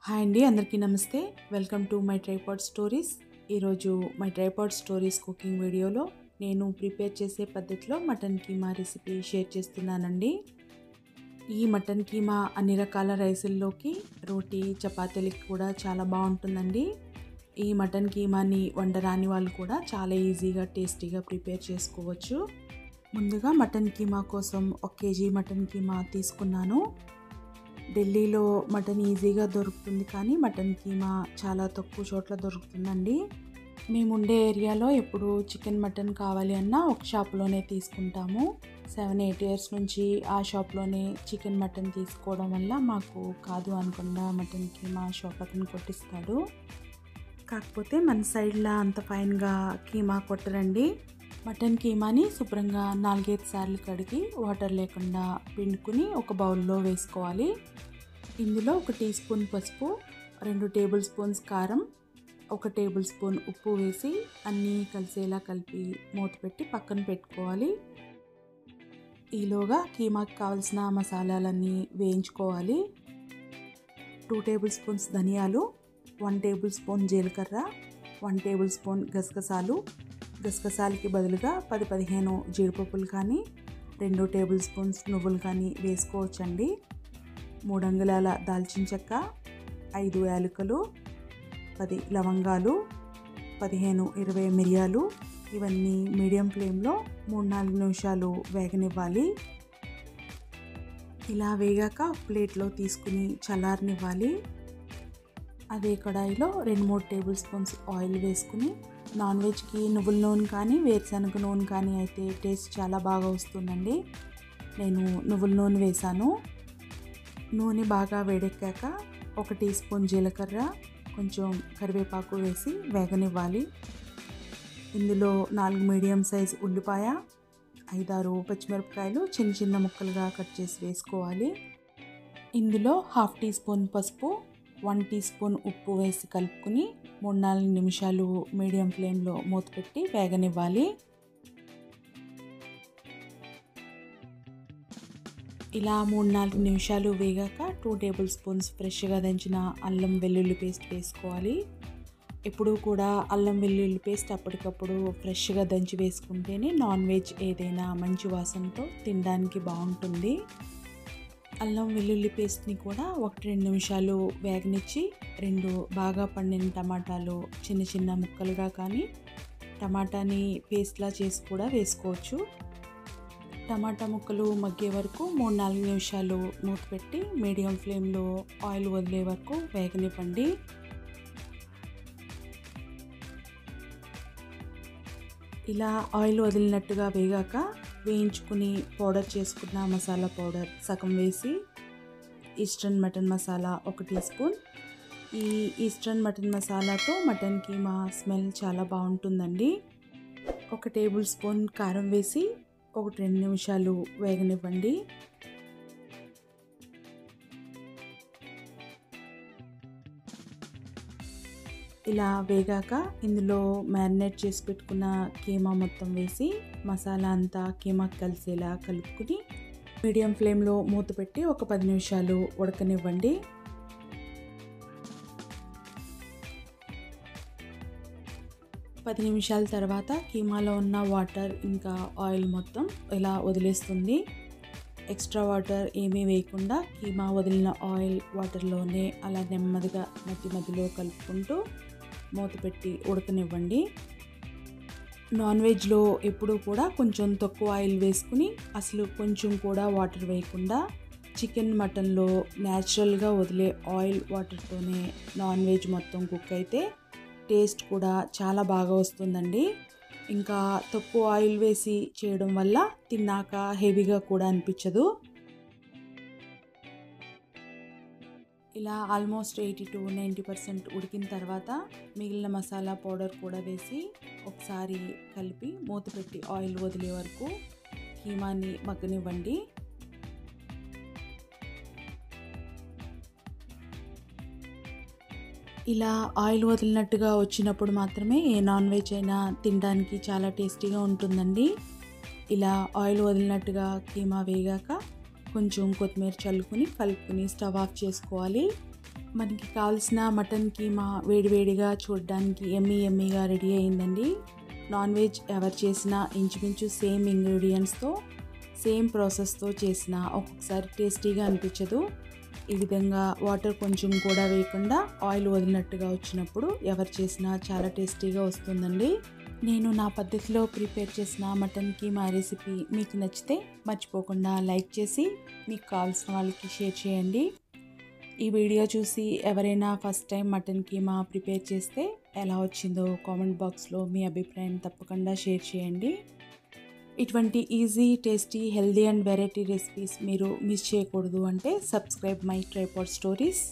Hi అండి, అందరికీ నమస్తే. Welcome to my tripod stories. ఈరోజు మై ట్రైపాడ్ స్టోరీస్ కుకింగ్ వీడియోలో నేను ప్రిపేర్ చేసే పద్ధతిలో మటన్ కీమా రెసిపీ షేర్ చేస్తున్నానండి. ఈ మటన్ కీమా అన్ని రకాల రైసుల్లోకి, రోటీ, చపాతీలకి కూడా చాలా బాగుంటుందండి. ఈ మటన్ కీమాని వండరాని వాళ్ళు కూడా చాలా ఈజీగా టేస్టీగా ప్రిపేర్ చేసుకోవచ్చు. ముందుగా మటన్ కీమా కోసం 1 కేజీ మటన్ కీమా తీసుకున్నాను. ఢిల్లీలో మటన్ ఈజీగా దొరుకుతుంది, కానీ మటన్ కీమా చాలా తక్కువ చోట్ల దొరుకుతుందండి. మేము ఉండే ఏరియాలో ఎప్పుడు చికెన్ మటన్ కావాలి అన్నా ఒక షాప్లోనే తీసుకుంటాము. 7-8 ఇయర్స్ నుంచి ఆ షాప్లోనే చికెన్ మటన్ తీసుకోవడం వల్ల మాకు కాదు అనకుండా మటన్ కీమా షాప్ అతను కొట్టిస్తాడు. కాకపోతే మన సైడ్లో అంత ఫైన్గా కీమా కొట్టరండి. మటన్ కీమాని శుభ్రంగా 4-5 సార్లు కడిగి వాటర్ లేకుండా పిండుకుని ఒక బౌల్లో వేసుకోవాలి. ఇందులో 1 టీ స్పూన్ పసుపు, 2 టేబుల్ స్పూన్స్ కారం, 1 టేబుల్ స్పూన్ ఉప్పు వేసి అన్నీ కలిసేలా కలిపి మూత పెట్టి పక్కన పెట్టుకోవాలి. ఈలోగా కీమాకి కావాల్సిన మసాలాలన్నీ వేయించుకోవాలి. 2 టేబుల్ స్పూన్స్ ధనియాలు, 1 టేబుల్ స్పూన్ జీలకర్ర, 1 టేబుల్ స్పూన్ గసగసాలు, గసగసాలకి బదులుగా 10-15 జీడిపప్పులు కానీ 2 టేబుల్ స్పూన్స్ నువ్వులు కానీ వేసుకోవచ్చండి. 3 అంగుళాల దాల్చిన చెక్క, 5 యాలకులు, 10 లవంగాలు, 15-20 మిరియాలు, ఇవన్నీ మీడియం ఫ్లేమ్లో 3-4 నిమిషాలు వేగనివ్వాలి. ఇలా వేగాక ప్లేట్లో తీసుకుని చల్లారనివ్వాలి. అదే కడాయిలో 2-3 టేబుల్ స్పూన్స్ ఆయిల్ వేసుకుని, నాన్ వెజ్కి నువ్వుల నూనె కానీ వేరుశనగ నూనె కానీ అయితే టేస్ట్ చాలా బాగా వస్తుందండి. నేను నువ్వుల నూనె వేసాను. నూనె బాగా వేడెక్కాక 1 టీ స్పూన్ జీలకర్ర, కొంచెం కరివేపాకు వేసి వేగనివ్వాలి. ఇందులో 4 మీడియం సైజ్ ఉల్లిపాయ, 5-6 పచ్చిమిరపకాయలు చిన్న చిన్న ముక్కలుగా కట్ చేసి వేసుకోవాలి. ఇందులో 1/2 టీ స్పూన్ పసుపు, 1 టీ స్పూన్ ఉప్పు వేసి కలుపుకుని 3-4 నిమిషాలు మీడియం ఫ్లేమ్లో మూత పెట్టి వేగనివ్వాలి. ఇలా 3-4 నిమిషాలు వేగాక 2 టేబుల్ స్పూన్స్ ఫ్రెష్గా దంచిన అల్లం వెల్లుల్లి పేస్ట్ వేసుకోవాలి. ఎప్పుడూ కూడా అల్లం వెల్లుల్లి పేస్ట్ అప్పటికప్పుడు ఫ్రెష్గా దంచి వేసుకుంటేనే నాన్ వెజ్ ఏదైనా మంచి వాసనతో తినడానికి బాగుంటుంది. అల్లం వెల్లుల్లి పేస్ట్ని కూడా 1-2 నిమిషాలు వేగనిచ్చి 2 బాగా పండిన టమాటాలు చిన్న చిన్న ముక్కలుగా కానీ టమాటాని పేస్ట్లా చేసి కూడా వేసుకోవచ్చు. టమాటా ముక్కలు మగ్గే వరకు 3-4 నిమిషాలు మూత పెట్టి మీడియం ఫ్లేమ్లో ఆయిల్ వదిలే వరకు వేగనివ్వండి. ఇలా ఆయిల్ వదిలినట్టుగా వేగాక వేయించుకుని పౌడర్ చేసుకున్న మసాలా పౌడర్ సగం వేసి, Eastern mutton masala 1 teaspoon. ఈ ఈస్టర్న్ మటన్ మసాలాతో మటన్ కీమా స్మెల్ చాలా బాగుంటుందండి. 1 టేబుల్ స్పూన్ కారం వేసి 1-2 నిమిషాలు వేగనివ్వండి. ఇలా వేగాక ఇందులో మ్యారినేట్ చేసి పెట్టుకున్న కీమా మొత్తం వేసి మసాలా అంతా కీమాకి కలిసేలా కలుపుకుని మీడియం ఫ్లేమ్లో మూత పెట్టి 10 నిమిషాలు ఉడకనివ్వండి. పది నిమిషాల తర్వాత కీమాలో ఉన్న వాటర్ ఇంకా ఆయిల్ మొత్తం ఇలా వదిలేస్తుంది. ఎక్స్ట్రా వాటర్ ఏమీ వేయకుండా కీమా వదిలిన ఆయిల్ వాటర్లోనే అలా నెమ్మదిగా మధ్యలో కలుపుకుంటూ మూత పెట్టి ఉడకనివ్వండి. నాన్ వెజ్లో ఎప్పుడూ కూడా కొంచెం తక్కువ ఆయిల్ వేసుకుని అసలు కొంచెం కూడా వాటర్ వేయకుండా చికెన్ మటన్లో న్యాచురల్గా వదిలే ఆయిల్ వాటర్తోనే నాన్ వెజ్ మొత్తం కుక్ అయితే టేస్ట్ కూడా చాలా బాగా వస్తుందండి. ఇంకా తక్కువ ఆయిల్ వేసి చేయడం వల్ల తిన్నాక హెవీగా కూడా అనిపించదు. ఇలా ఆల్మోస్ట్ 80-90% ఉడికిన తర్వాత మిగిలిన మసాలా పౌడర్ కూడా వేసి ఒకసారి కలిపి మూత పెట్టి ఆయిల్ వదిలే వరకు కీమాని మగ్గనివ్వండి. ఇలా ఆయిల్ వదిలినట్టుగా వచ్చినప్పుడు మాత్రమే ఏ నాన్ వెజ్ అయినా తినడానికి చాలా టేస్టీగా ఉంటుందండి. ఇలా ఆయిల్ వదిలినట్టుగా కీమా వేగాక కొంచెం కొత్తిమీర చల్లుకుని కలుపుకుని స్టవ్ ఆఫ్ చేసుకోవాలి. మనకి కావాల్సిన మటన్ కీమా వేడివేడిగా చూడడానికి ఎమ్మీగా రెడీ అయిందండి. నాన్ వెజ్ ఎవరు చేసినా ఇంచుమించు సేమ్ ఇంగ్రీడియంట్స్తో సేమ్ ప్రాసెస్తో చేసిన ఒక్కొక్కసారి టేస్టీగా అనిపించదు. ఈ విధంగా వాటర్ కొంచెం కూడా వేయకుండా ఆయిల్ వదిలినట్టుగా వచ్చినప్పుడు ఎవరు చేసినా చాలా టేస్టీగా వస్తుందండి. నేను నా పద్ధతిలో ప్రిపేర్ చేసిన మటన్ కీమా రెసిపీ మీకు నచ్చితే మర్చిపోకుండా లైక్ చేసి మీకు కావాల్సిన వాళ్ళకి షేర్ చేయండి. ఈ వీడియో చూసి ఎవరైనా first time mutton keema prepare చేస్తే ఎలా వచ్చిందో కామెంట్ బాక్స్లో మీ అభిప్రాయం తప్పకుండా షేర్ చేయండి. ఇటువంటి easy, tasty, healthy and variety recipes మీరు మిస్ చేయకూడదు అంటే సబ్స్క్రైబ్ మై ట్రైపాడ్ స్టోరీస్.